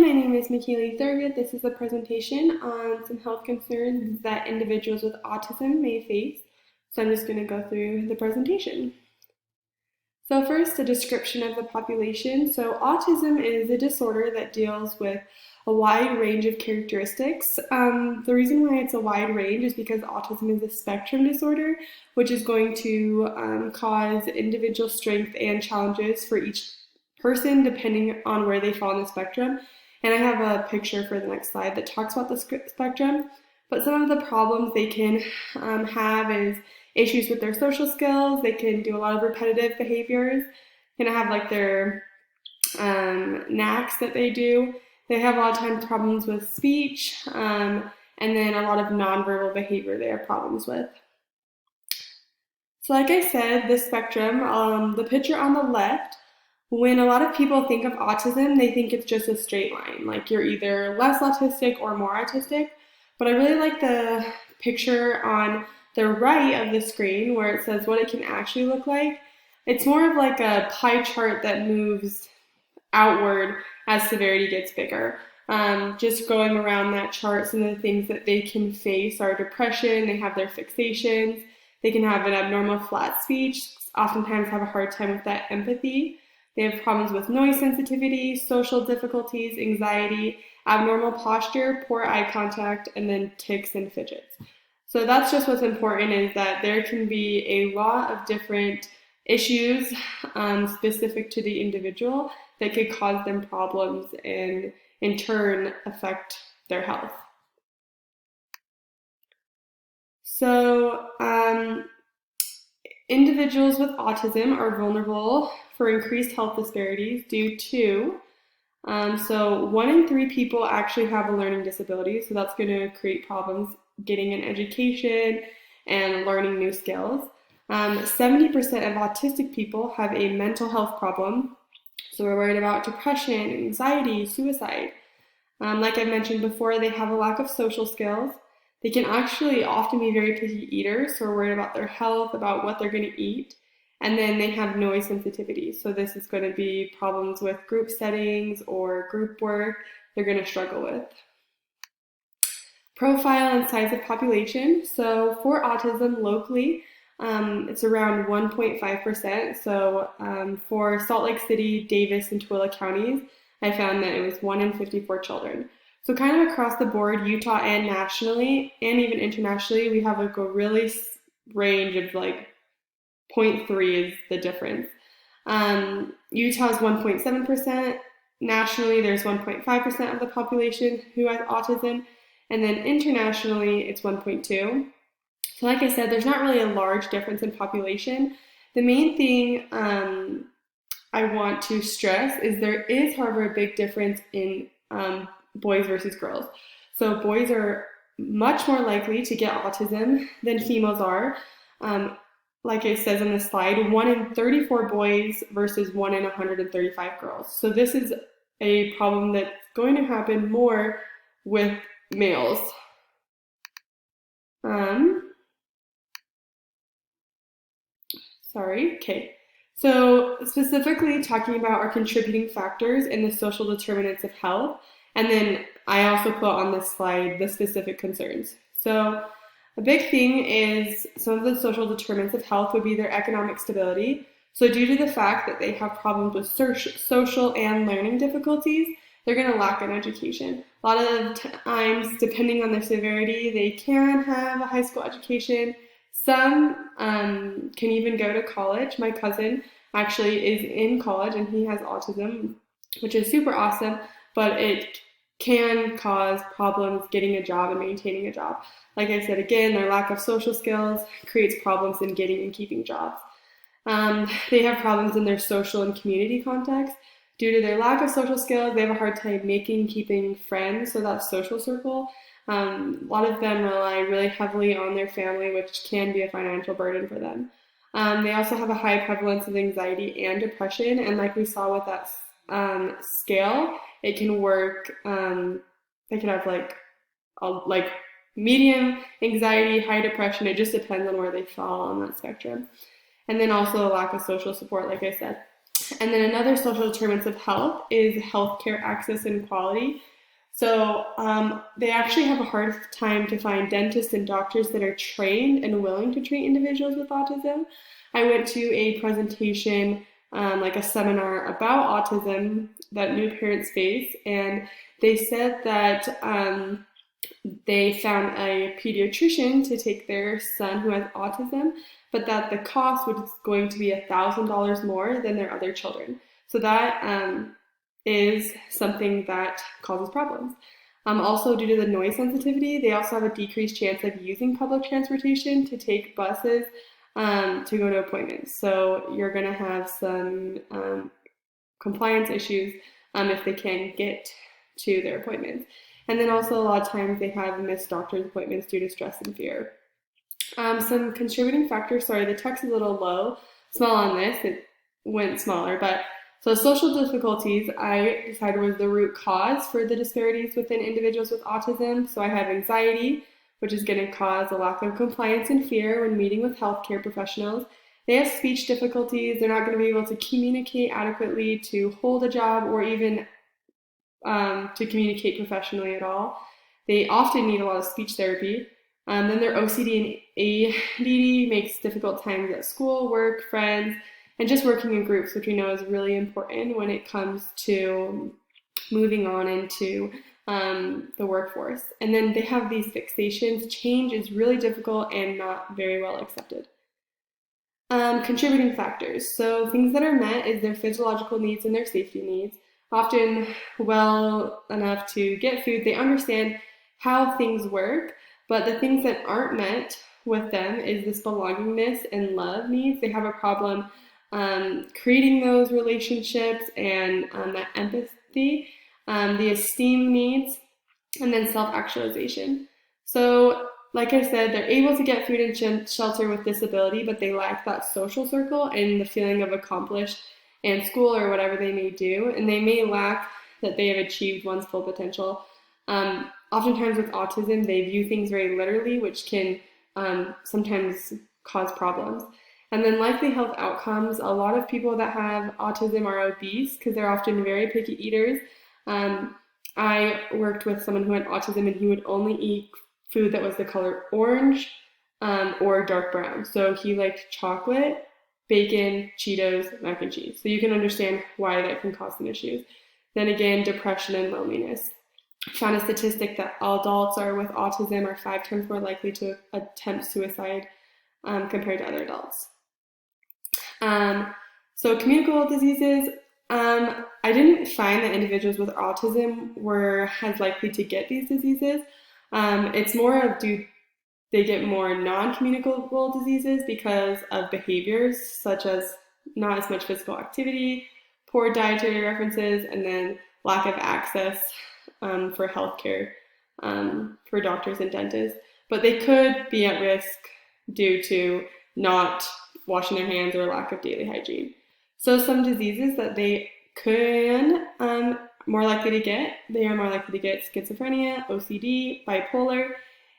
my name is Michaeli Thurgood. This is a presentation on some health concerns that individuals with autism may face. So I'm just going to go through the presentation. So first, a description of the population. So autism is a disorder that deals with a wide range of characteristics. The reason why it's a wide range is because autism is a spectrum disorder, which is going to cause individual strength and challenges for each person depending on where they fall on the spectrum. And I have a picture for the next slide that talks about the spectrum. But some of the problems they can have is issues with their social skills. They can do a lot of repetitive behaviors. They can have like their knacks that they do. They have a lot of times problems with speech, and then a lot of nonverbal behavior they have problems with. So like I said, this spectrum, the picture on the left, when a lot of people think of autism, they think it's just a straight line, like you're either less autistic or more autistic. But I really like the picture on the right of the screen where it says what it can actually look like. It's more of like a pie chart that moves outward as severity gets bigger. Just going around that chart, some of the things that they can face are depression, they have their fixations, they can have an abnormal flat speech, oftentimes have a hard time with that empathy. They have problems with noise sensitivity, social difficulties, anxiety, abnormal posture, poor eye contact, and then tics and fidgets. So that's just what's important, is that there can be a lot of different issues specific to the individual that could cause them problems and in turn affect their health. So individuals with autism are vulnerable for increased health disparities due to, so 1 in 3 people actually have a learning disability, so that's going to create problems getting an education and learning new skills. 70% of autistic people have a mental health problem, so we're worried about depression, anxiety, suicide. Like I mentioned before, they have a lack of social skills. They can actually often be very picky eaters, so we're worried about their health, about what they're going to eat. And then they have noise sensitivity, so this is going to be problems with group settings or group work they're going to struggle with. Profile and size of population. So for autism locally, it's around 1.5%. So for Salt Lake City, Davis, and Tooele counties, I found that it was 1 in 54 children. So kind of across the board, Utah and nationally, and even internationally, we have like a really range of like 0.3 is the difference. Utah is 1.7%. Nationally, there's 1.5% of the population who has autism. And then internationally, it's 1.2. So like I said, there's not really a large difference in population. The main thing I want to stress is there is, however, a big difference in boys versus girls. So boys are much more likely to get autism than females are. Like it says on the slide, 1 in 34 boys versus 1 in 135 girls. So this is a problem that's going to happen more with males. Okay. So specifically talking about our contributing factors in the social determinants of health, and then I also put on this slide the specific concerns. So a big thing is some of the social determinants of health would be their economic stability. So due to the fact that they have problems with social and learning difficulties, they're going to lack an education. A lot of times, depending on their severity, they can have a high school education. Some can even go to college. My cousin actually is in college and he has autism, which is super awesome, but it can cause problems getting a job and maintaining a job. Like I said, again, their lack of social skills creates problems in getting and keeping jobs. They have problems in their social and community context. Due to their lack of social skills, they have a hard time keeping friends, so that social circle. A lot of them rely really heavily on their family, which can be a financial burden for them. They also have a high prevalence of anxiety and depression, and like we saw with that scale, it can work. They can have like medium anxiety, high depression. It just depends on where they fall on that spectrum. And then also a lack of social support, like I said. And then another social determinants of health is healthcare access and quality. So they actually have a hard time to find dentists and doctors that are trained and willing to treat individuals with autism. I went to a presentation, like a seminar about autism that new parents face, and they said that they found a pediatrician to take their son who has autism, but that the cost was going to be $1,000 more than their other children. So that is something that causes problems. Also, due to the noise sensitivity, they also have a decreased chance of using public transportation to take buses to go to appointments. So you're going to have some compliance issues if they can't get to their appointments. And then also a lot of times they have missed doctor's appointments due to stress and fear. Some contributing factors, sorry, the text is a little low, small on this, it went smaller, but so social difficulties I decided was the root cause for the disparities within individuals with autism. So I have anxiety, which is going to cause a lack of compliance and fear when meeting with healthcare professionals. They have speech difficulties, they're not going to be able to communicate adequately to hold a job or even to communicate professionally at all. They often need a lot of speech therapy. Then their OCD and ADD makes difficult times at school, work, friends, and just working in groups, which we know is really important when it comes to moving on into the workforce. And then they have these fixations. Change is really difficult and not very well accepted. Contributing factors. So things that are met is their physiological needs and their safety needs. Often well enough to get food, they understand how things work, but the things that aren't met with them is this belongingness and love needs. They have a problem creating those relationships and that empathy, the esteem needs, and then self-actualization. So like I said, they're able to get food and shelter with disability, but they lack that social circle and the feeling of accomplished in school or whatever they may do, and they may lack that they have achieved one's full potential. Oftentimes with autism, they view things very literally, which can sometimes cause problems. And then likely health outcomes, a lot of people that have autism are obese because they're often very picky eaters. I worked with someone who had autism and he would only eat food that was the color orange or dark brown. So he liked chocolate, bacon, Cheetos, mac and cheese. So you can understand why that can cause some issues. Then again, depression and loneliness. I found a statistic that adults with autism are 5 times more likely to attempt suicide compared to other adults. So communicable diseases, I didn't find that individuals with autism were as likely to get these diseases. It's more of they get more non-communicable diseases because of behaviors such as not as much physical activity, poor dietary references, and then lack of access for healthcare for doctors and dentists. But they could be at risk due to not washing their hands or lack of daily hygiene. So some diseases that they can more likely to get, they are more likely to get schizophrenia, OCD, bipolar,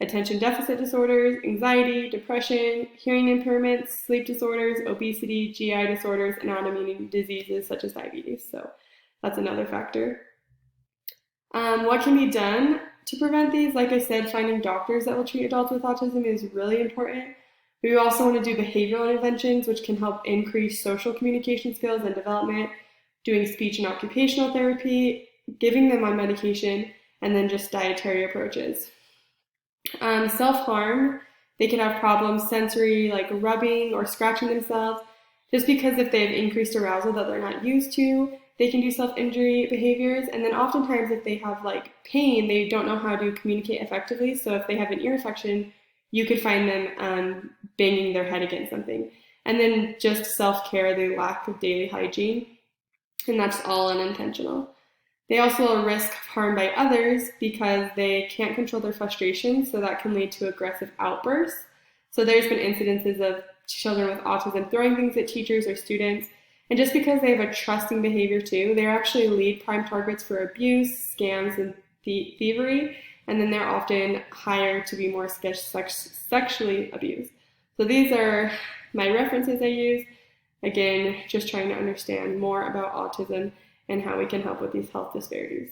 attention deficit disorders, anxiety, depression, hearing impairments, sleep disorders, obesity, GI disorders, and autoimmune diseases such as diabetes. So that's another factor. What can be done to prevent these? Like I said, finding doctors that will treat adults with autism is really important. We also want to do behavioral interventions, which can help increase social communication skills and development, doing speech and occupational therapy, giving them on medication, and then just dietary approaches. Self-harm, they can have problems sensory, like rubbing or scratching themselves, just because if they have increased arousal that they're not used to, they can do self-injury behaviors. And then oftentimes if they have like pain, they don't know how to communicate effectively. So if they have an ear infection, you could find them banging their head against something. And then just self-care, they lack of daily hygiene, and that's all unintentional. They also risk harm by others because they can't control their frustration, so that can lead to aggressive outbursts. So there's been incidences of children with autism throwing things at teachers or students, and just because they have a trusting behavior too, they're actually lead prime targets for abuse, scams, and thievery, and then they're often hired to be more sexually abused. So these are my references I use. again, just trying to understand more about autism and how we can help with these health disparities.